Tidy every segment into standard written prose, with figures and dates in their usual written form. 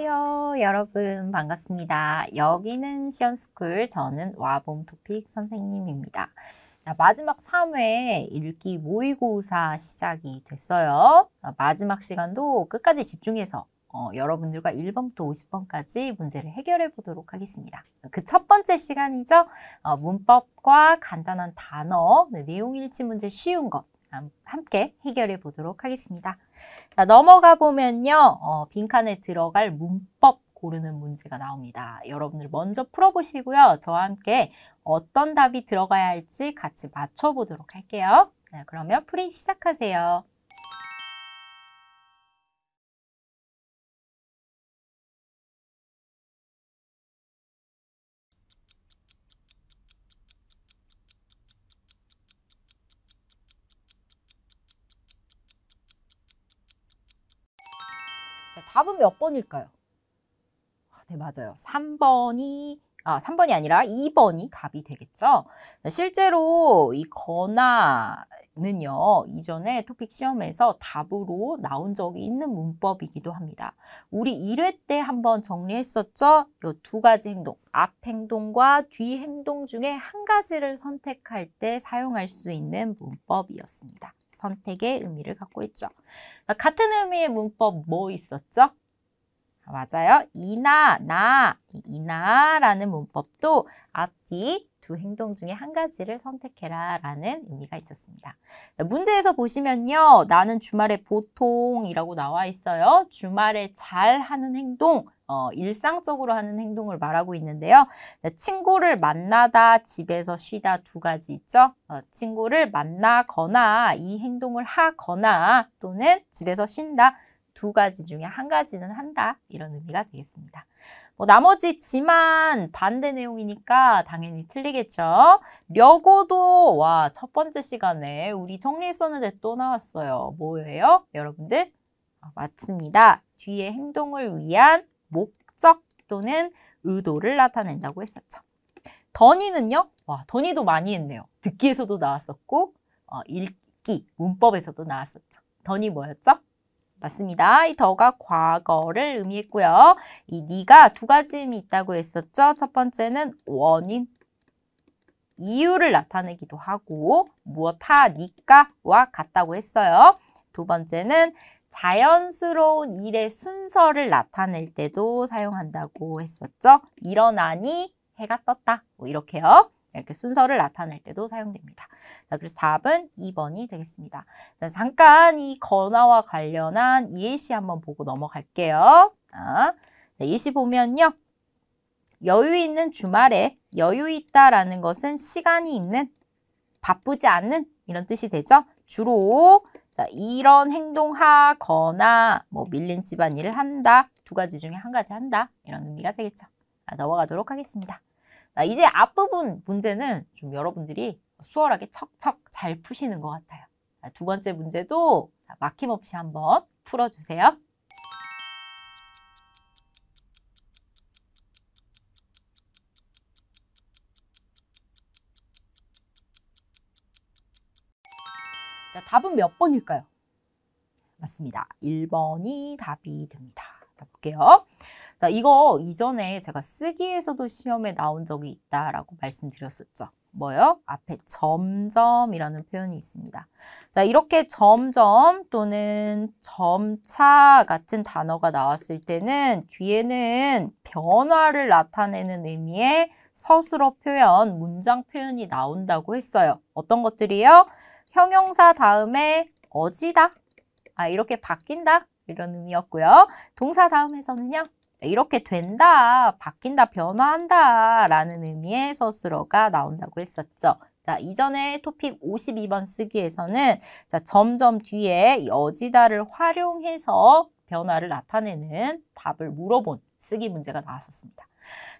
안녕하세요. 여러분 반갑습니다. 여기는 시연스쿨, 저는 와봄 토픽 선생님입니다. 자, 마지막 3회 읽기 모의고사 시작이 됐어요. 마지막 시간도 끝까지 집중해서 여러분들과 1번부터 50번까지 문제를 해결해 보도록 하겠습니다. 그 첫 번째 시간이죠. 문법과 간단한 단어, 내용 일치 문제 쉬운 것 함께 해결해 보도록 하겠습니다. 자, 넘어가 보면요. 빈칸에 들어갈 문법 고르는 문제가 나옵니다. 여러분들 먼저 풀어보시고요. 저와 함께 어떤 답이 들어가야 할지 같이 맞춰보도록 할게요. 자, 그러면 풀이 시작하세요. 자, 답은 몇 번일까요? 네, 맞아요. 3번이 아니라 2번이 답이 되겠죠. 실제로 이 거나는요, 이전에 토픽 시험에서 답으로 나온 적이 있는 문법이기도 합니다. 우리 1회 때 한번 정리했었죠? 이 두 가지 행동, 앞 행동과 뒤 행동 중에 한 가지를 선택할 때 사용할 수 있는 문법이었습니다. 선택의 의미를 갖고 있죠. 같은 의미의 문법 뭐 있었죠? 맞아요. 이나, 나, 이나라는 문법도 앞뒤 두 행동 중에 한 가지를 선택해라 라는 의미가 있었습니다. 문제에서 보시면요. 나는 주말에 보통이라고 나와 있어요. 주말에 잘 하는 행동, 일상적으로 하는 행동을 말하고 있는데요. 친구를 만나다, 집에서 쉬다 두 가지 있죠. 친구를 만나거나 이 행동을 하거나 또는 집에서 쉰다. 두 가지 중에 한 가지는 한다. 이런 의미가 되겠습니다. 나머지지만 반대 내용이니까 당연히 틀리겠죠. 려고도 첫 번째 시간에 우리 정리했었는데 또 나왔어요. 뭐예요? 여러분들? 맞습니다. 뒤에 행동을 위한 목적 또는 의도를 나타낸다고 했었죠. 더니는요? 더니도 많이 했네요. 듣기에서도 나왔었고 읽기, 문법에서도 나왔었죠. 더니 뭐였죠? 맞습니다. 이 더가 과거를 의미했고요. 이 니가 두 가지 의미 있다고 했었죠. 첫 번째는 원인, 이유를 나타내기도 하고 무엇하, 니까와 같다고 했어요. 두 번째는 자연스러운 일의 순서를 나타낼 때도 사용한다고 했었죠. 일어나니 해가 떴다. 이렇게요. 이렇게 순서를 나타낼 때도 사용됩니다. 자, 그래서 답은 2번이 되겠습니다. 자, 잠깐 이 건화와 관련한 예시 한번 보고 넘어갈게요. 자, 예시 보면요. 여유 있는 주말에 여유 있다라는 것은 시간이 있는, 바쁘지 않는 이런 뜻이 되죠. 주로 이런 행동하거나 밀린 집안일을 한다. 두 가지 중에 한 가지 한다. 이런 의미가 되겠죠. 자, 넘어가도록 하겠습니다. 이제 앞부분 문제는 좀 여러분들이 수월하게 척척 잘 푸시는 것 같아요. 두 번째 문제도 막힘없이 한번 풀어주세요. 자, 답은 몇 번일까요? 맞습니다. 1번이 답이 됩니다. 자, 볼게요. 자, 이거 이전에 제가 쓰기에서도 시험에 나온 적이 있다라고 말씀드렸었죠. 뭐요? 앞에 점점이라는 표현이 있습니다. 자, 이렇게 점점 또는 점차 같은 단어가 나왔을 때는 뒤에는 변화를 나타내는 의미의 서술어 표현, 문장 표현이 나온다고 했어요. 어떤 것들이요? 형용사 다음에 어지다. 이렇게 바뀐다. 이런 의미였고요. 동사 다음에서는요. 이렇게 된다, 바뀐다, 변화한다 라는 의미의 서술어가 나온다고 했었죠. 자, 이전에 토픽 52번 쓰기에서는 점점 뒤에 어지다를 활용해서 변화를 나타내는 답을 물어본 쓰기 문제가 나왔었습니다.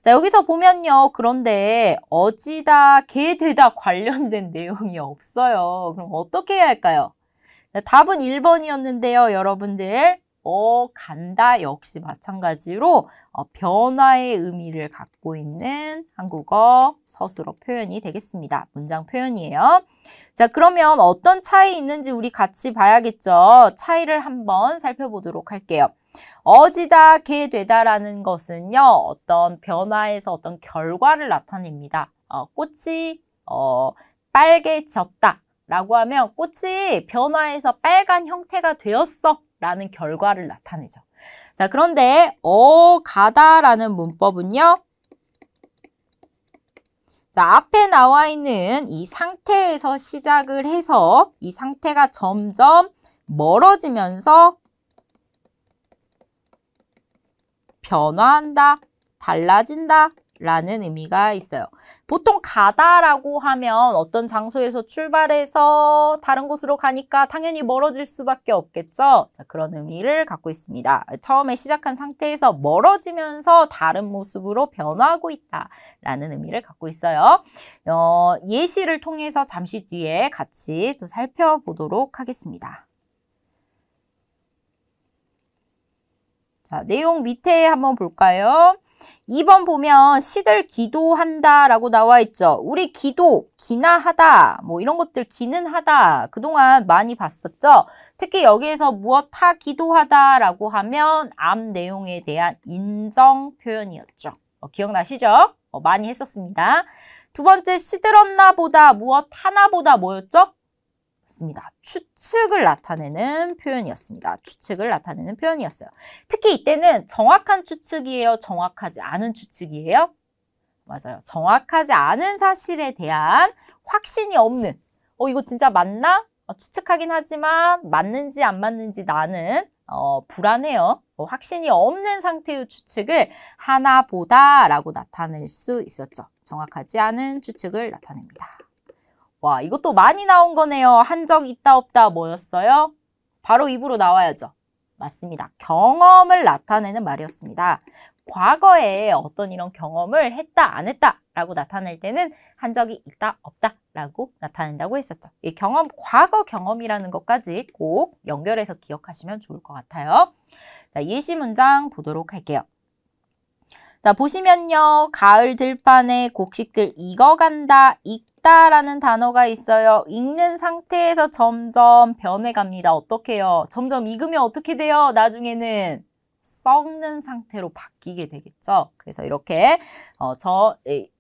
자, 여기서 보면요. 그런데 어지다, 게 되다 관련된 내용이 없어요. 그럼 어떻게 해야 할까요? 자, 답은 1번이었는데요. 여러분들. 간다 역시 마찬가지로 변화의 의미를 갖고 있는 한국어 서술어 표현이 되겠습니다. 문장 표현이에요. 자, 그러면 어떤 차이 있는지 우리 같이 봐야겠죠. 차이를 한번 살펴보도록 할게요. 어지다,게 되다라는 것은요, 어떤 변화에서 어떤 결과를 나타냅니다. 꽃이 빨개졌다 라고 하면 꽃이 변화해서 빨간 형태가 되었어 라는 결과를 나타내죠. 자, 그런데 가다라는 문법은요, 자, 앞에 나와 있는 이 상태에서 시작을 해서 이 상태가 점점 멀어지면서 변화한다, 달라진다 라는 의미가 있어요. 보통 가다라고 하면 어떤 장소에서 출발해서 다른 곳으로 가니까 당연히 멀어질 수밖에 없겠죠. 자, 그런 의미를 갖고 있습니다. 처음에 시작한 상태에서 멀어지면서 다른 모습으로 변화하고 있다 라는 의미를 갖고 있어요. 예시를 통해서 잠시 뒤에 같이 또 살펴보도록 하겠습니다. 자, 내용 밑에 한번 볼까요? 2번 보면 시들 기도한다 라고 나와 있죠. 우리 기도, 기나 하다, 뭐 이런 것들 기는 하다 그동안 많이 봤었죠. 특히 여기에서 무엇하 기도하다 라고 하면 앞 내용에 대한 인정 표현이었죠. 기억나시죠? 많이 했었습니다. 두 번째 시들었나 보다, 무엇 하나 보다 뭐였죠? 맞습니다. 추측을 나타내는 표현이었습니다. 추측을 나타내는 표현이었어요. 특히 이때는 정확한 추측이에요? 정확하지 않은 추측이에요? 맞아요. 정확하지 않은 사실에 대한 확신이 없는 이거 진짜 맞나? 추측하긴 하지만 맞는지 안 맞는지 나는 불안해요. 확신이 없는 상태의 추측을 하나보다 라고 나타낼 수 있었죠. 정확하지 않은 추측을 나타냅니다. 와, 이것도 많이 나온 거네요. 한 적 있다 없다 뭐였어요? 바로 입으로 나와야죠. 맞습니다. 경험을 나타내는 말이었습니다. 과거에 어떤 이런 경험을 했다 안 했다 라고 나타낼 때는 한 적이 있다 없다 라고 나타낸다고 했었죠. 이 경험, 과거 경험이라는 것까지 꼭 연결해서 기억하시면 좋을 것 같아요. 자, 예시 문장 보도록 할게요. 자, 보시면요. 가을 들판에 곡식들 익어간다, 익다라는 단어가 있어요. 익는 상태에서 점점 변해갑니다. 어떻게 해요? 점점 익으면 어떻게 돼요? 나중에는 썩는 상태로 바뀌게 되겠죠. 그래서 이렇게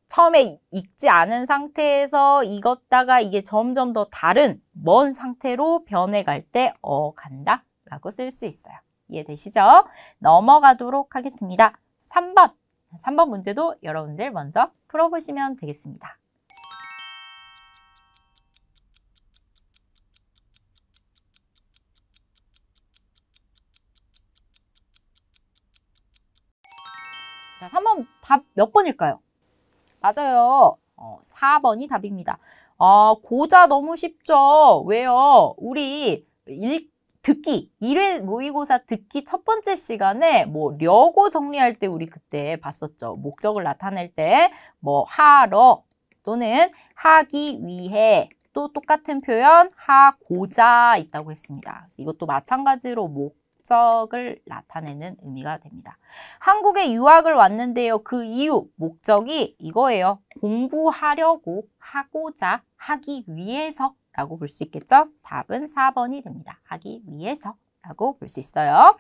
처음에 익지 않은 상태에서 익었다가 이게 점점 더 다른 먼 상태로 변해갈 때 간다 라고 쓸 수 있어요. 이해되시죠? 넘어가도록 하겠습니다. 3번 문제도 여러분들 먼저 풀어보시면 되겠습니다. 자, 3번 답 몇 번일까요? 맞아요. 4번이 답입니다. 고자 너무 쉽죠? 왜요? 우리 듣기, 1회 모의고사 듣기 첫 번째 시간에 려고 정리할 때 우리 그때 봤었죠. 목적을 나타낼 때 하러 또는 하기 위해 또 똑같은 표현 하고자 있다고 했습니다. 이것도 마찬가지로 목적을 나타내는 의미가 됩니다. 한국에 유학을 왔는데요. 그 이유, 목적이 이거예요. 공부하려고, 하고자, 하기 위해서 라고 볼 수 있겠죠? 답은 4번이 됩니다. 하기 위해서 라고 볼 수 있어요.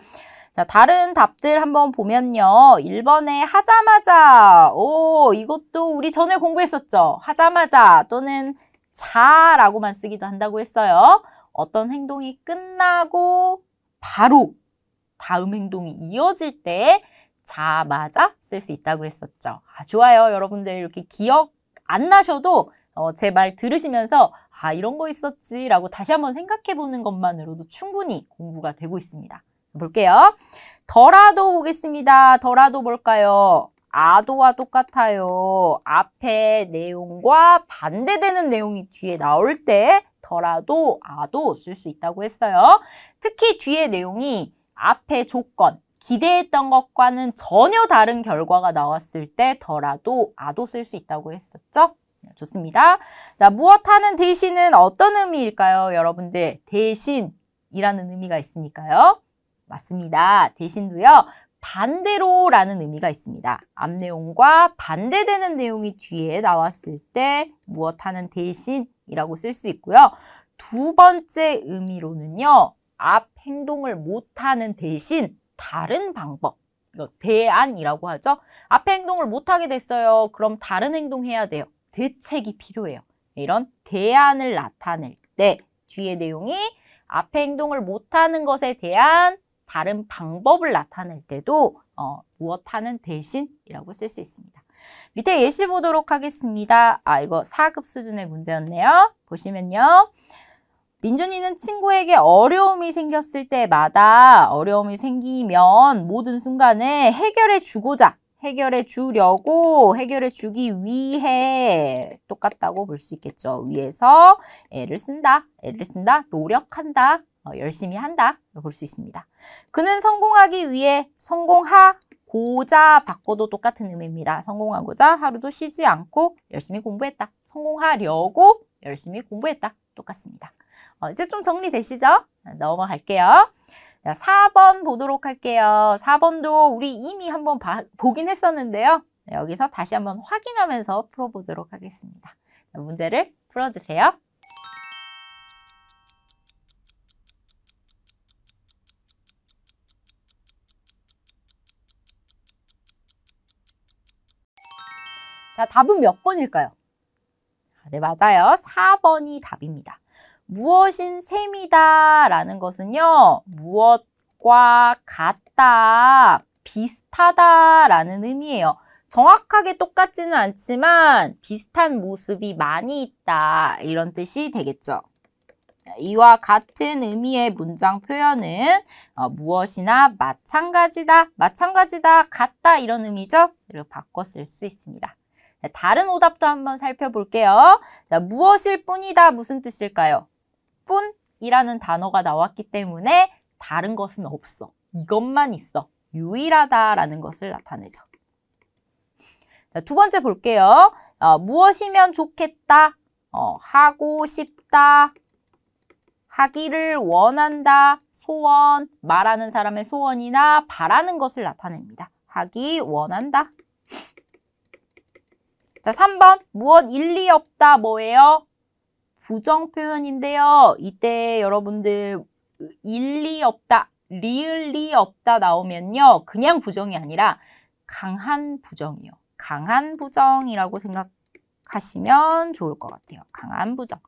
자, 다른 답들 한번 보면요. 1번에 하자마자, 이것도 우리 전에 공부했었죠? 하자마자 또는 자라고만 쓰기도 한다고 했어요. 어떤 행동이 끝나고 바로 다음 행동이 이어질 때 자마자 쓸 수 있다고 했었죠. 좋아요. 여러분들 이렇게 기억 안 나셔도 제 말 들으시면서 이런 거 있었지 라고 다시 한번 생각해 보는 것만으로도 충분히 공부가 되고 있습니다. 볼게요. 더라도 보겠습니다. 더라도 뭘까요? 아도와 똑같아요. 앞에 내용과 반대되는 내용이 뒤에 나올 때 더라도 아도 쓸 수 있다고 했어요. 특히 뒤에 내용이 앞에 조건, 기대했던 것과는 전혀 다른 결과가 나왔을 때 더라도 아도 쓸 수 있다고 했었죠. 좋습니다. 자, 무엇하는 대신은 어떤 의미일까요? 여러분들 대신이라는 의미가 있으니까요. 맞습니다. 대신도요. 반대로라는 의미가 있습니다. 앞 내용과 반대되는 내용이 뒤에 나왔을 때 무엇하는 대신이라고 쓸 수 있고요. 두 번째 의미로는요. 앞 행동을 못하는 대신 다른 방법. 이거 대안이라고 하죠. 앞에 행동을 못하게 됐어요. 그럼 다른 행동 해야 돼요. 대책이 필요해요. 이런 대안을 나타낼 때 뒤에 내용이 앞에 행동을 못하는 것에 대한 다른 방법을 나타낼 때도 무엇하는 대신이라고 쓸 수 있습니다. 밑에 예시 보도록 하겠습니다. 이거 4급 수준의 문제였네요. 보시면요. 민준이는 친구에게 어려움이 생겼을 때마다 어려움이 생기면 모든 순간에 해결해 주기 위해 똑같다고 볼 수 있겠죠. 위해서 애를 쓴다, 노력한다, 열심히 한다 볼 수 있습니다. 그는 성공하기 위해 성공하고자 바꿔도 똑같은 의미입니다. 성공하고자 하루도 쉬지 않고 열심히 공부했다. 성공하려고 열심히 공부했다. 똑같습니다. 이제 좀 정리되시죠? 넘어갈게요. 자, 4번 보도록 할게요. 4번도 우리 이미 한번 보긴 했었는데요. 여기서 다시 한번 확인하면서 풀어보도록 하겠습니다. 문제를 풀어주세요. 자, 답은 몇 번일까요? 네, 맞아요. 4번이 답입니다. 무엇인 셈이다 라는 것은요. 무엇과 같다, 비슷하다 라는 의미예요. 정확하게 똑같지는 않지만 비슷한 모습이 많이 있다 이런 뜻이 되겠죠. 이와 같은 의미의 문장 표현은 무엇이나 마찬가지다, 같다 이런 의미죠. 이렇게 바꿔 쓸 수 있습니다. 다른 오답도 한번 살펴볼게요. 자, 무엇일 뿐이다 무슨 뜻일까요? 뿐이라는 단어가 나왔기 때문에 다른 것은 없어. 이것만 있어. 유일하다라는 것을 나타내죠. 자, 두 번째 볼게요. 무엇이면 좋겠다. 하고 싶다. 하기를 원한다. 소원. 말하는 사람의 소원이나 바라는 것을 나타냅니다. 하기 원한다. 자, 3번. 무엇 일리 없다. 뭐예요? 부정 표현인데요. 이때 여러분들 일리 없다, 리을리 없다 나오면요. 그냥 부정이 아니라 강한 부정이요. 강한 부정이라고 생각하시면 좋을 것 같아요. 강한 부정.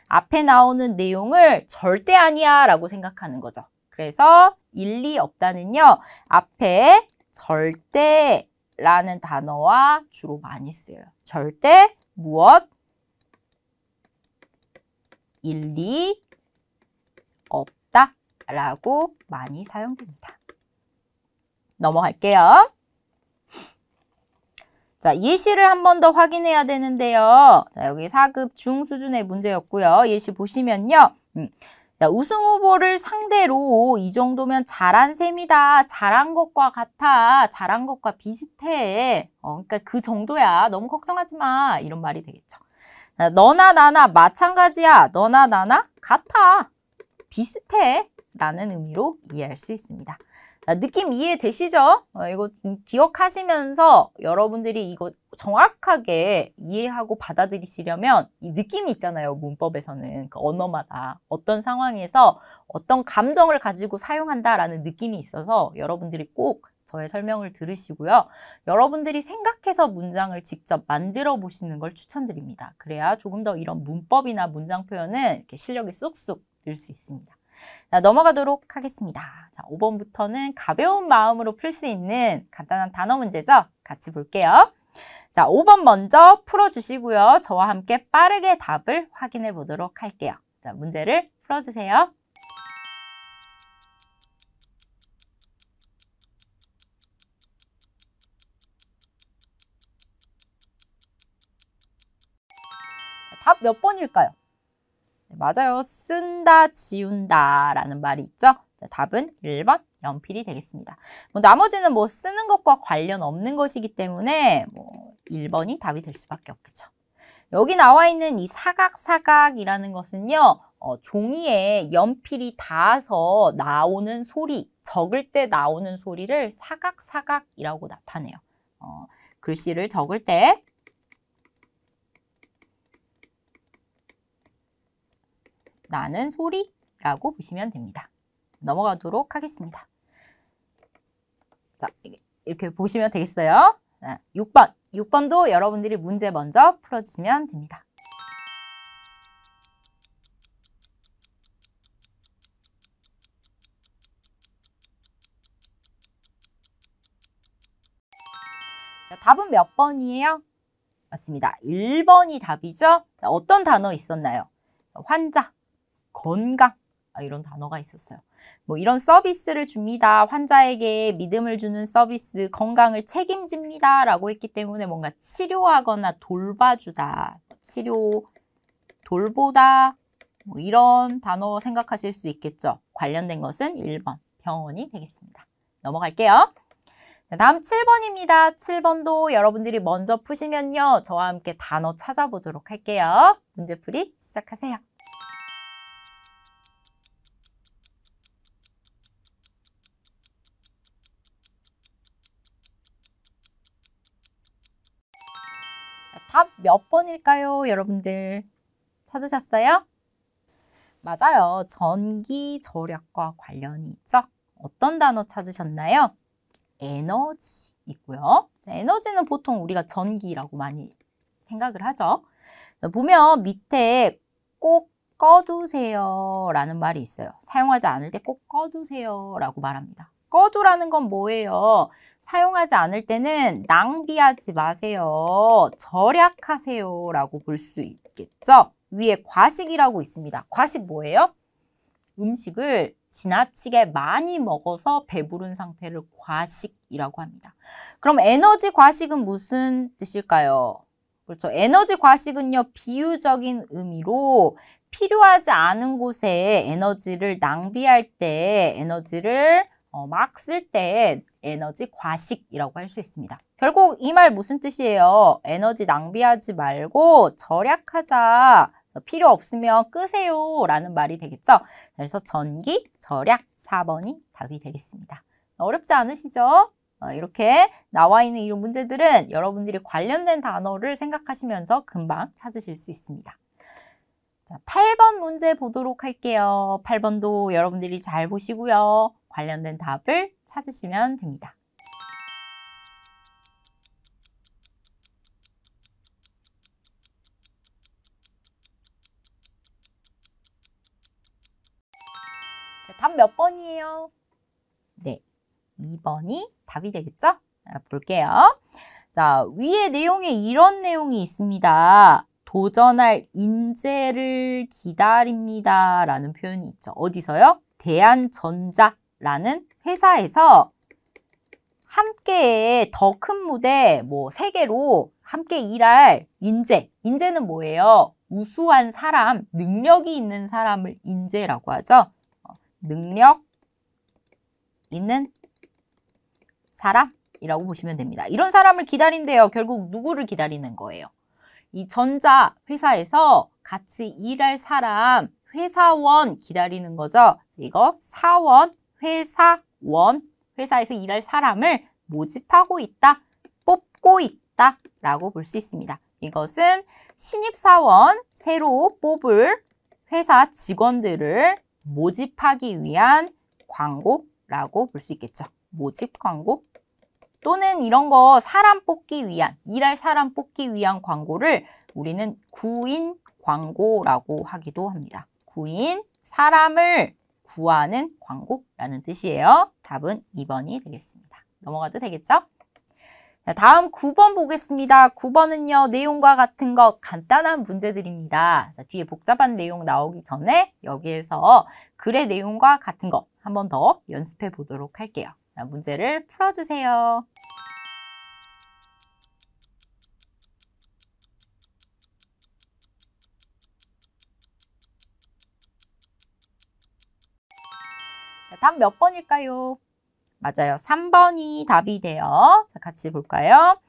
앞에 나오는 내용을 절대 아니야 라고 생각하는 거죠. 그래서 일리 없다는요. 앞에 절대라는 단어와 주로 많이 쓰여요. 절대, 무엇, 일리 없다 라고 많이 사용됩니다. 넘어갈게요. 자, 예시를 한 번 더 확인해야 되는데요. 자, 여기 4급 중 수준의 문제였고요. 예시 보시면요. 자, 우승 후보를 상대로 이 정도면 잘한 셈이다. 잘한 것과 같아. 잘한 것과 비슷해. 그러니까 그 정도야. 너무 걱정하지 마. 이런 말이 되겠죠. 너나 나나 마찬가지야. 너나 나나 같아. 비슷해. 라는 의미로 이해할 수 있습니다. 느낌 이해되시죠? 이거 기억하시면서 여러분들이 이거 정확하게 이해하고 받아들이시려면 이 느낌이 있잖아요. 문법에서는 그 언어마다 어떤 상황에서 어떤 감정을 가지고 사용한다라는 느낌이 있어서 여러분들이 꼭 저의 설명을 들으시고요. 여러분들이 생각해서 문장을 직접 만들어 보시는 걸 추천드립니다. 그래야 조금 더 이런 문법이나 문장 표현은 이렇게 실력이 쑥쑥 늘 수 있습니다. 자, 넘어가도록 하겠습니다. 자, 5번부터는 가벼운 마음으로 풀 수 있는 간단한 단어 문제죠? 같이 볼게요. 자, 5번 먼저 풀어주시고요. 저와 함께 빠르게 답을 확인해 보도록 할게요. 자, 문제를 풀어주세요. 답 몇 번일까요? 네, 맞아요. 쓴다, 지운다 라는 말이 있죠. 자, 답은 1번 연필이 되겠습니다. 나머지는 쓰는 것과 관련 없는 것이기 때문에 1번이 답이 될 수밖에 없겠죠. 여기 나와 있는 이 사각사각이라는 것은요. 종이에 연필이 닿아서 나오는 소리, 적을 때 나오는 소리를 사각사각이라고 나타내요. 글씨를 적을 때 나는 소리라고 보시면 됩니다. 넘어가도록 하겠습니다. 자, 이렇게 보시면 되겠어요. 6번. 6번도 여러분들이 문제 먼저 풀어주시면 됩니다. 자, 답은 몇 번이에요? 맞습니다. 1번이 답이죠. 자, 어떤 단어 있었나요? 환자, 건강, 이런 단어가 있었어요. 뭐 이런 서비스를 줍니다. 환자에게 믿음을 주는 서비스, 건강을 책임집니다. 라고 했기 때문에 뭔가 치료하거나 돌봐주다, 치료, 돌보다, 뭐 이런 단어 생각하실 수 있겠죠. 관련된 것은 1번, 병원이 되겠습니다. 넘어갈게요. 다음 7번입니다. 7번도 여러분들이 먼저 푸시면요. 저와 함께 단어 찾아보도록 할게요. 문제풀이 시작하세요. 답 몇 번일까요, 여러분들? 찾으셨어요? 맞아요. 전기 절약과 관련이 있죠. 어떤 단어 찾으셨나요? 에너지 있고요. 에너지는 보통 우리가 전기라고 많이 생각을 하죠. 보면 밑에 꼭 꺼두세요 라는 말이 있어요. 사용하지 않을 때 꼭 꺼두세요 라고 말합니다. 꺼두라는 건 뭐예요? 사용하지 않을 때는 낭비하지 마세요. 절약하세요 라고 볼 수 있겠죠. 위에 과식이라고 있습니다. 과식 뭐예요? 음식을 지나치게 많이 먹어서 배부른 상태를 과식이라고 합니다. 그럼 에너지 과식은 무슨 뜻일까요? 그렇죠. 에너지 과식은요, 비유적인 의미로 필요하지 않은 곳에 에너지를 낭비할 때, 에너지를 막 쓸 때 에너지 과식이라고 할 수 있습니다. 결국 이 말 무슨 뜻이에요? 에너지 낭비하지 말고 절약하자. 필요 없으면 끄세요 라는 말이 되겠죠. 그래서 전기, 절약 4번이 답이 되겠습니다. 어렵지 않으시죠? 이렇게 나와 있는 이 문제들은 여러분들이 관련된 단어를 생각하시면서 금방 찾으실 수 있습니다. 자, 8번 문제 보도록 할게요. 8번도 여러분들이 잘 보시고요. 관련된 답을 찾으시면 됩니다. 답 몇 번이에요? 네, 2번이 답이 되겠죠? 자, 볼게요. 자, 위에 내용에 이런 내용이 있습니다. 도전할 인재를 기다립니다 라는 표현이 있죠. 어디서요? 대한전자라는 회사에서 함께 더 큰 무대, 뭐 세계로 함께 일할 인재. 인재는 뭐예요? 우수한 사람, 능력이 있는 사람을 인재라고 하죠. 능력 있는 사람이라고 보시면 됩니다. 이런 사람을 기다린대요. 결국 누구를 기다리는 거예요? 이 전자 회사에서 같이 일할 사람, 회사원 기다리는 거죠. 이거 사원, 회사원, 회사에서 일할 사람을 모집하고 있다, 뽑고 있다 라고 볼 수 있습니다. 이것은 신입사원, 새로 뽑을 회사 직원들을 모집하기 위한 광고라고 볼 수 있겠죠. 모집 광고 또는 이런 거 사람 뽑기 위한, 일할 사람 뽑기 위한 광고를 우리는 구인 광고라고 하기도 합니다. 구인, 사람을 구하는 광고라는 뜻이에요. 답은 2번이 되겠습니다. 넘어가도 되겠죠? 자, 다음 9번 보겠습니다. 9번은요, 내용과 같은 거 간단한 문제들입니다. 자, 뒤에 복잡한 내용 나오기 전에 여기에서 글의 내용과 같은 거 한 번 더 연습해 보도록 할게요. 자, 문제를 풀어주세요. 자, 답 몇 번일까요? 맞아요. 3번이 답이 돼요. 자, 같이 볼까요?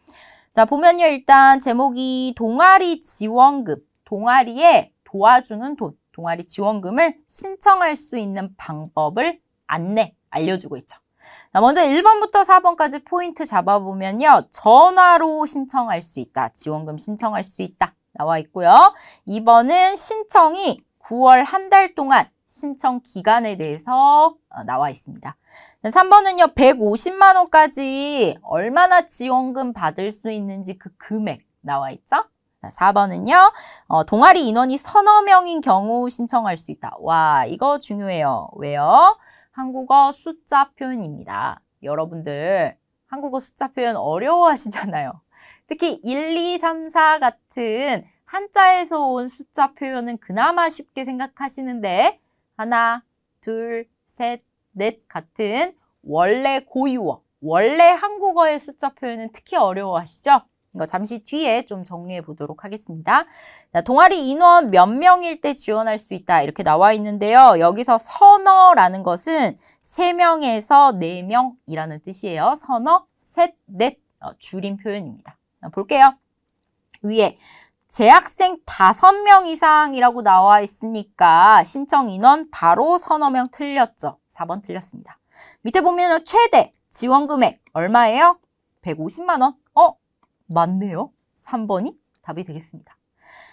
자, 보면요. 일단 제목이 동아리 지원금, 동아리에 도와주는 돈, 동아리 지원금을 신청할 수 있는 방법을 알려주고 있죠. 자, 먼저 1번부터 4번까지 포인트 잡아보면요. 전화로 신청할 수 있다. 지원금 신청할 수 있다. 나와 있고요. 2번은 신청이 9월 한 달 동안 신청 기간에 대해서 나와 있습니다. 3번은요. 150만 원까지 얼마나 지원금 받을 수 있는지 그 금액 나와 있죠? 4번은요. 동아리 인원이 서너 명인 경우 신청할 수 있다. 와, 이거 중요해요. 왜요? 한국어 숫자 표현입니다. 여러분들 한국어 숫자 표현 어려워하시잖아요. 특히 1, 2, 3, 4 같은 한자에서 온 숫자 표현은 그나마 쉽게 생각하시는데 하나, 둘, 셋, 넷 같은 원래 고유어, 원래 한국어의 숫자 표현은 특히 어려워하시죠? 이거 잠시 뒤에 좀 정리해 보도록 하겠습니다. 자, 동아리 인원 몇 명일 때 지원할 수 있다 이렇게 나와 있는데요. 여기서 서너라는 것은 3명에서 4명이라는 뜻이에요. 서너, 셋, 넷 줄임 표현입니다. 볼게요. 위에 재학생 5명 이상이라고 나와 있으니까 신청 인원 바로 서너 명 틀렸죠. 4번 틀렸습니다. 밑에 보면 최대 지원 금액 얼마예요? 150만 원. 맞네요. 3번이 답이 되겠습니다.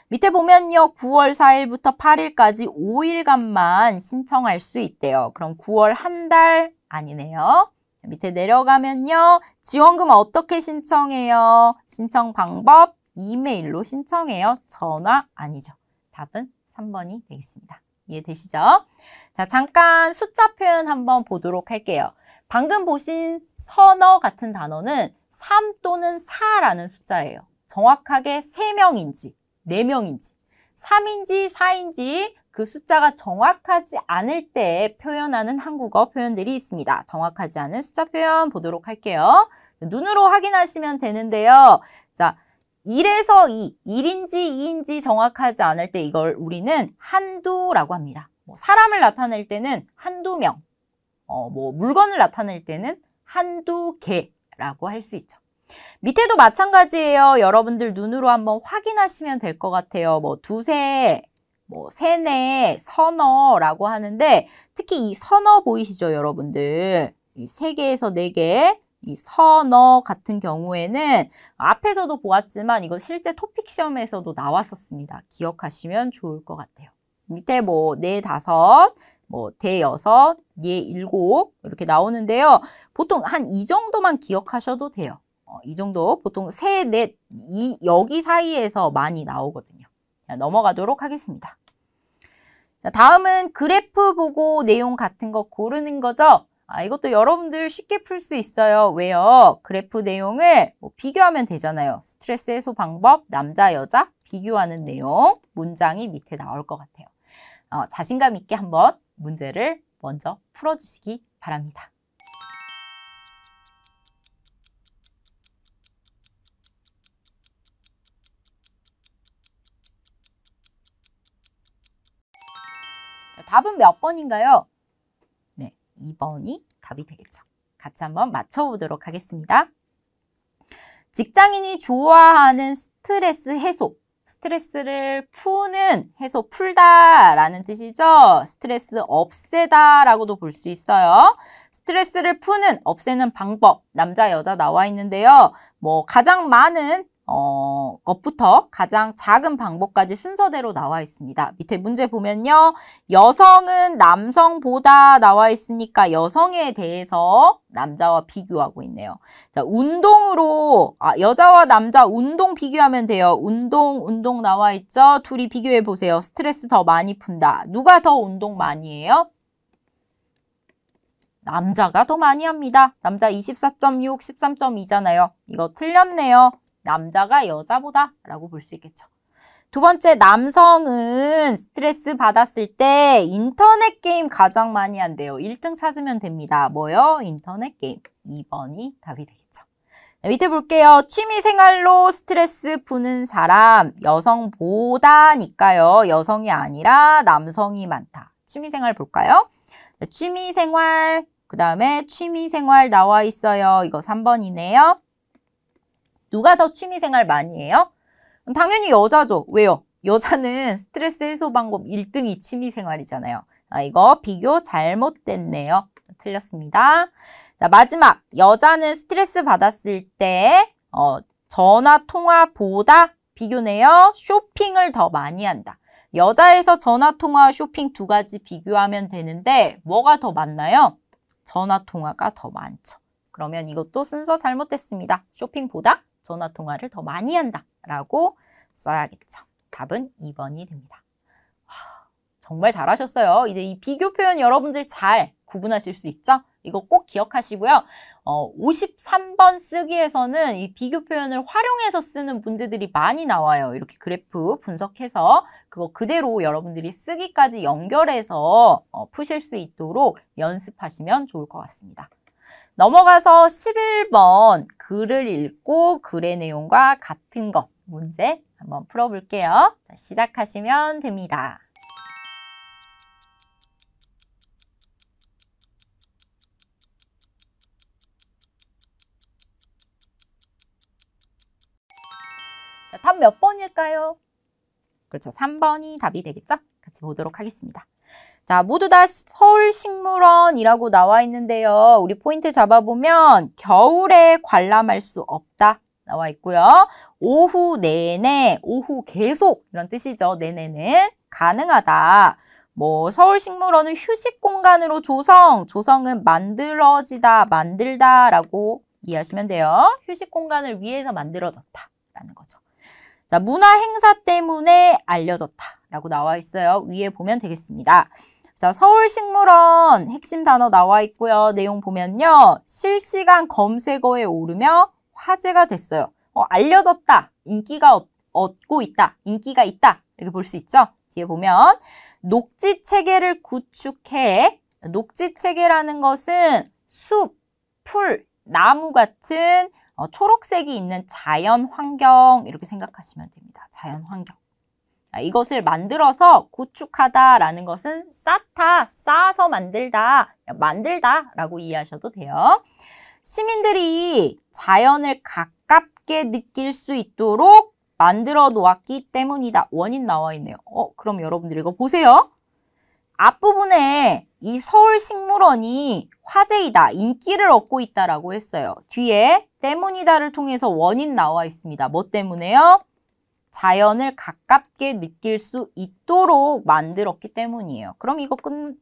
밑에 보면요. 9월 4일부터 8일까지 5일간만 신청할 수 있대요. 그럼 9월 한 달 아니네요. 밑에 내려가면요. 지원금 어떻게 신청해요? 신청 방법 이메일로 신청해요. 전화 아니죠. 답은 3번이 되겠습니다. 이해되시죠? 자, 잠깐 숫자 표현 한번 보도록 할게요. 방금 보신 서너 같은 단어는 3 또는 4라는 숫자예요. 정확하게 3명인지 4명인지 3인지 4인지 그 숫자가 정확하지 않을 때 표현하는 한국어 표현들이 있습니다. 정확하지 않은 숫자 표현 보도록 할게요. 눈으로 확인하시면 되는데요. 자, 1에서 2, 1인지 2인지 정확하지 않을 때 이걸 우리는 한두라고 합니다. 사람을 나타낼 때는 한두 명, 물건을 나타낼 때는 한두 개라고 할 수 있죠. 밑에도 마찬가지예요. 여러분들 눈으로 한번 확인하시면 될 것 같아요. 두세, 세네, 서너라고 하는데 특히 이 서너 보이시죠, 여러분들? 이 3개에서 4개, 이 서너 같은 경우에는 앞에서도 보았지만 이거 실제 토픽 시험에서도 나왔었습니다. 기억하시면 좋을 것 같아요. 밑에 4, 5, 대여섯, 일곱 이렇게 나오는데요. 보통 한 이 정도만 기억하셔도 돼요. 이 정도 보통 3, 4, 여기 사이에서 많이 나오거든요. 자, 넘어가도록 하겠습니다. 자, 다음은 그래프 보고 내용 같은 거 고르는 거죠. 이것도 여러분들 쉽게 풀 수 있어요. 왜요? 그래프 내용을 비교하면 되잖아요. 스트레스 해소 방법, 남자, 여자 비교하는 내용, 문장이 밑에 나올 것 같아요. 자신감 있게 한번 문제를 먼저 풀어주시기 바랍니다. 자, 답은 몇 번인가요? 네, 2번이 답이 되겠죠. 같이 한번 맞춰보도록 하겠습니다. 직장인이 좋아하는 스트레스 해소. 스트레스를 푸는, 해소, 풀다라는 뜻이죠. 스트레스 없애다라고도 볼 수 있어요. 스트레스를 푸는, 없애는 방법, 남자, 여자 나와 있는데요. 가장 많은 것부터 가장 작은 방법까지 순서대로 나와 있습니다. 밑에 문제 보면요. 여성은 남성보다 나와 있으니까 여성에 대해서 남자와 비교하고 있네요. 자, 운동으로 여자와 남자 운동 비교하면 돼요. 운동 나와 있죠. 둘이 비교해 보세요. 스트레스 더 많이 푼다. 누가 더 운동 많이 해요? 남자가 더 많이 합니다. 남자 24.6, 13.2잖아요. 이거 틀렸네요. 남자가 여자보다 라고 볼 수 있겠죠. 두 번째, 남성은 스트레스 받았을 때 인터넷 게임 가장 많이 한대요. 1등 찾으면 됩니다. 뭐요? 인터넷 게임. 2번이 답이 되겠죠. 밑에 볼게요. 취미생활로 스트레스 푸는 사람 여성보다니까요. 여성이 아니라 남성이 많다. 취미생활 볼까요? 취미생활, 그 다음에 취미생활 나와 있어요. 이거 3번이네요. 누가 더 취미생활 많이 해요? 당연히 여자죠. 왜요? 여자는 스트레스 해소 방법 1등이 취미생활이잖아요. 이거 비교 잘못됐네요. 틀렸습니다. 자, 마지막. 여자는 스트레스 받았을 때 전화 통화보다 비교네요. 쇼핑을 더 많이 한다. 여자에서 전화통화, 쇼핑 두 가지 비교하면 되는데 뭐가 더 많나요? 전화통화가 더 많죠. 그러면 이것도 순서 잘못됐습니다. 쇼핑보다 전화통화를 더 많이 한다 라고 써야겠죠. 답은 2번이 됩니다. 정말 잘하셨어요. 이제 이 비교 표현 여러분들 잘 구분하실 수 있죠? 이거 꼭 기억하시고요. 53번 쓰기에서는 이 비교 표현을 활용해서 쓰는 문제들이 많이 나와요. 이렇게 그래프 분석해서 그거 그대로 여러분들이 쓰기까지 연결해서 푸실 수 있도록 연습하시면 좋을 것 같습니다. 넘어가서 11번 글을 읽고 글의 내용과 같은 것 문제 한번 풀어볼게요. 자, 시작하시면 됩니다. 자, 답 몇 번일까요? 그렇죠. 3번이 답이 되겠죠? 같이 보도록 하겠습니다. 자, 모두 다 서울식물원이라고 나와 있는데요. 우리 포인트 잡아보면 겨울에 관람할 수 없다 나와 있고요. 오후 내내, 오후 계속 이런 뜻이죠. 내내는 가능하다. 뭐 서울식물원은 휴식 공간으로 조성은 만들어지다, 만들다라고 이해하시면 돼요. 휴식 공간을 위해서 만들어졌다라는 거죠. 자, 문화 행사 때문에 알려졌다라고 나와 있어요. 위에 보면 되겠습니다. 자, 서울식물원 핵심 단어 나와 있고요. 내용 보면요. 실시간 검색어에 오르며 화제가 됐어요. 알려졌다. 인기가 얻고 있다. 인기가 있다. 이렇게 볼 수 있죠. 뒤에 보면 녹지체계를 구축해. 녹지체계라는 것은 숲, 풀, 나무 같은 초록색이 있는 자연 환경 이렇게 생각하시면 됩니다. 자연 환경. 이것을 만들어서 구축하다라는 것은 쌓아서 만들다라고 이해하셔도 돼요. 시민들이 자연을 가깝게 느낄 수 있도록 만들어 놓았기 때문이다. 원인 나와 있네요. 그럼 여러분들 이거 보세요. 앞부분에 이 서울식물원이 화제이다, 인기를 얻고 있다라고 했어요. 뒤에 때문이다를 통해서 원인 나와 있습니다. 뭐 때문에요? 자연을 가깝게 느낄 수 있도록 만들었기 때문이에요. 그럼 이거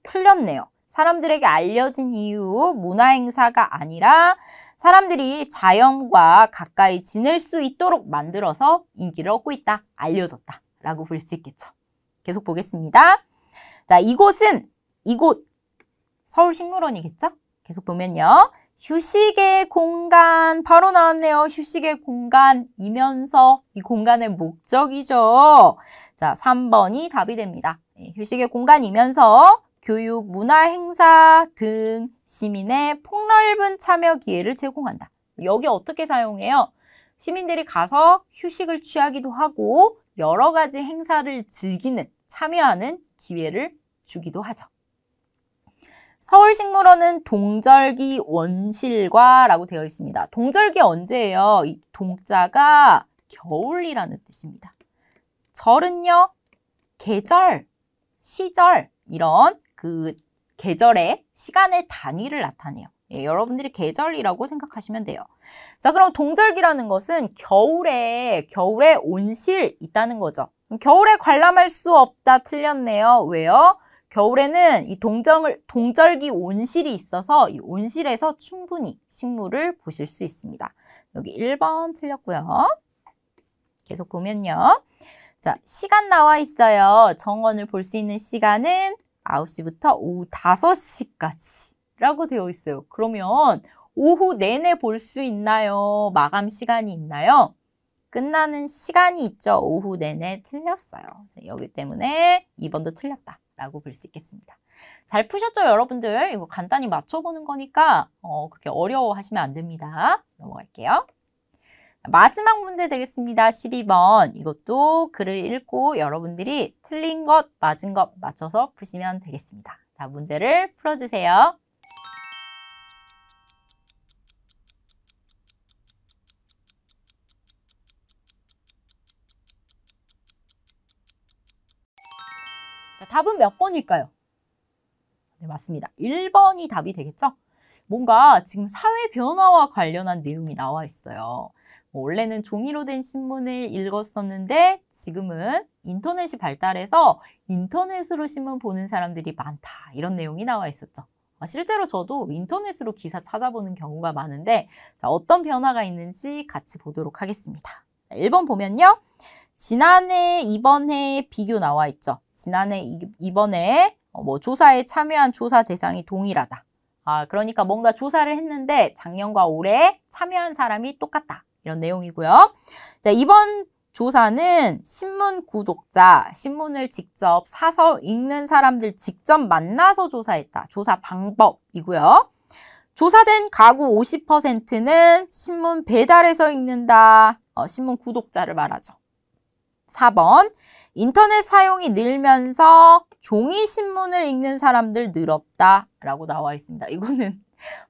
틀렸네요. 사람들에게 알려진 이유, 문화행사가 아니라 사람들이 자연과 가까이 지낼 수 있도록 만들어서 인기를 얻고 있다, 알려졌다 라고 볼 수 있겠죠. 계속 보겠습니다. 자, 이곳 서울식물원이겠죠? 계속 보면요. 휴식의 공간 바로 나왔네요. 휴식의 공간이면서 이 공간의 목적이죠. 자, 3번이 답이 됩니다. 휴식의 공간이면서 교육, 문화 행사 등 시민의 폭넓은 참여 기회를 제공한다. 여기 어떻게 사용해요? 시민들이 가서 휴식을 취하기도 하고 여러 가지 행사를 참여하는 기회를 주기도 하죠. 서울식물원은 동절기 원실과라고 되어 있습니다. 동절기 언제예요? 이 동자가 겨울이라는 뜻입니다. 절은요, 계절, 시절 이런 그 계절의 시간의 단위를 나타내요. 여러분들이 계절이라고 생각하시면 돼요. 자, 그럼 동절기라는 것은 겨울에 온실 있다는 거죠. 겨울에 관람할 수 없다 틀렸네요. 왜요? 겨울에는 이 동절기 온실이 있어서 이 온실에서 충분히 식물을 보실 수 있습니다. 여기 1번 틀렸고요. 계속 보면요. 자, 시간 나와 있어요. 정원을 볼 수 있는 시간은 9시부터 오후 5시까지 라고 되어 있어요. 그러면 오후 내내 볼 수 있나요? 마감 시간이 있나요? 끝나는 시간이 있죠. 오후 내내 틀렸어요. 여기 때문에 2번도 틀렸다 라고 볼 수 있겠습니다. 잘 푸셨죠, 여러분들? 이거 간단히 맞춰보는 거니까 그렇게 어려워하시면 안 됩니다. 넘어갈게요. 마지막 문제 되겠습니다. 12번. 이것도 글을 읽고 여러분들이 틀린 것, 맞은 것 맞춰서 푸시면 되겠습니다. 자, 문제를 풀어주세요. 자, 답은 몇 번일까요? 네, 맞습니다. 1번이 답이 되겠죠? 뭔가 지금 사회 변화와 관련한 내용이 나와 있어요. 원래는 종이로 된 신문을 읽었었는데 지금은 인터넷이 발달해서 인터넷으로 신문 보는 사람들이 많다. 이런 내용이 나와 있었죠. 실제로 저도 인터넷으로 기사 찾아보는 경우가 많은데 자, 어떤 변화가 있는지 같이 보도록 하겠습니다. 1번 보면요. 지난해, 이번해 비교 나와 있죠. 지난해, 이번해 조사에 참여한 조사 대상이 동일하다. 그러니까 뭔가 조사를 했는데 작년과 올해 참여한 사람이 똑같다. 이런 내용이고요. 자, 이번 조사는 신문 구독자, 신문을 직접 사서 읽는 사람들 직접 만나서 조사했다. 조사 방법이고요. 조사된 가구 50%는 신문 배달해서 읽는다. 신문 구독자를 말하죠. 4번, 인터넷 사용이 늘면서 종이 신문을 읽는 사람들 늘었다라고 나와 있습니다. 이거는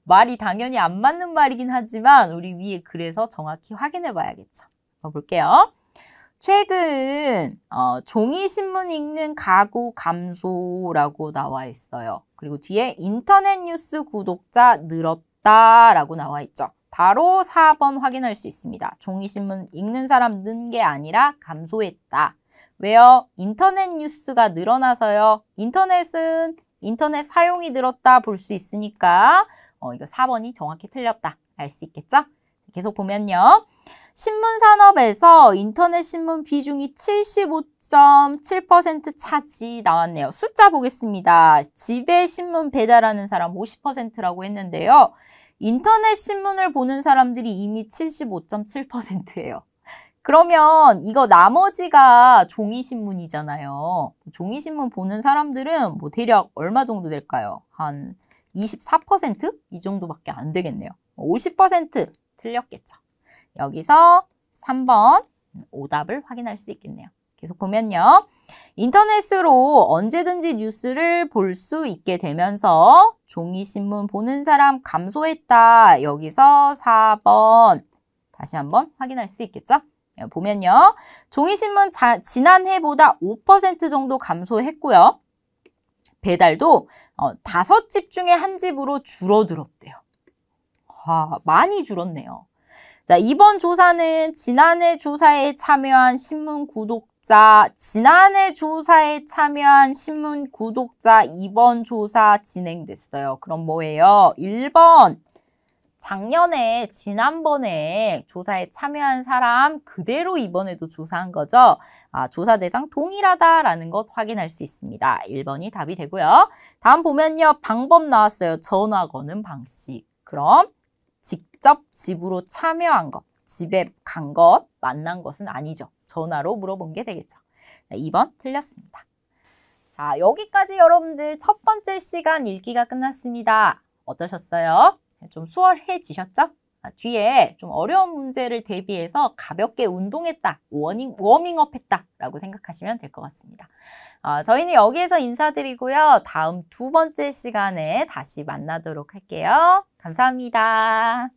말이 당연히 안 맞는 말이긴 하지만 우리 위에 그래서 정확히 확인해 봐야겠죠. 볼게요. 최근 종이 신문 읽는 가구 감소라고 나와 있어요. 그리고 뒤에 인터넷 뉴스 구독자 늘었다라고 나와 있죠. 바로 4번 확인할 수 있습니다. 종이 신문 읽는 사람 는 게 아니라 감소했다. 왜요? 인터넷 뉴스가 늘어나서요. 인터넷은 인터넷 사용이 늘었다 볼 수 있으니까 이거 4번이 정확히 틀렸다 알 수 있겠죠? 계속 보면요. 신문 산업에서 인터넷 신문 비중이 75.7% 차지 나왔네요. 숫자 보겠습니다. 집에 신문 배달하는 사람 50%라고 했는데요. 인터넷 신문을 보는 사람들이 이미 75.7%예요. 그러면 이거 나머지가 종이신문이잖아요. 종이신문 보는 사람들은 뭐 대략 얼마 정도 될까요? 한 24%? 이 정도밖에 안 되겠네요. 50% 틀렸겠죠. 여기서 3번 오답을 확인할 수 있겠네요. 계속 보면요. 인터넷으로 언제든지 뉴스를 볼 수 있게 되면서 종이신문 보는 사람 감소했다. 여기서 4번 다시 한번 확인할 수 있겠죠? 보면요. 종이신문 지난해보다 5% 정도 감소했고요. 배달도 5집 중에 1집으로 줄어들었대요. 많이 줄었네요. 자, 이번 조사는 지난해 조사에 참여한 신문 구독자, 지난해 조사에 참여한 신문 구독자 이번 조사 진행됐어요. 그럼 뭐예요? 1번. 작년에 지난번에 조사에 참여한 사람 그대로 이번에도 조사한 거죠. 조사 대상 동일하다라는 것 확인할 수 있습니다. 1번이 답이 되고요. 다음 보면요. 방법 나왔어요. 전화 거는 방식. 그럼 직접 집으로 참여한 것, 집에 간 것, 만난 것은 아니죠. 전화로 물어본 게 되겠죠. 2번 틀렸습니다. 자, 여기까지 여러분들 첫 번째 시간 읽기가 끝났습니다. 어떠셨어요? 좀 수월해지셨죠? 뒤에 좀 어려운 문제를 대비해서 가볍게 운동했다, 워밍업 했다 라고 생각하시면 될 것 같습니다. 저희는 여기에서 인사드리고요. 다음 두 번째 시간에 다시 만나도록 할게요. 감사합니다.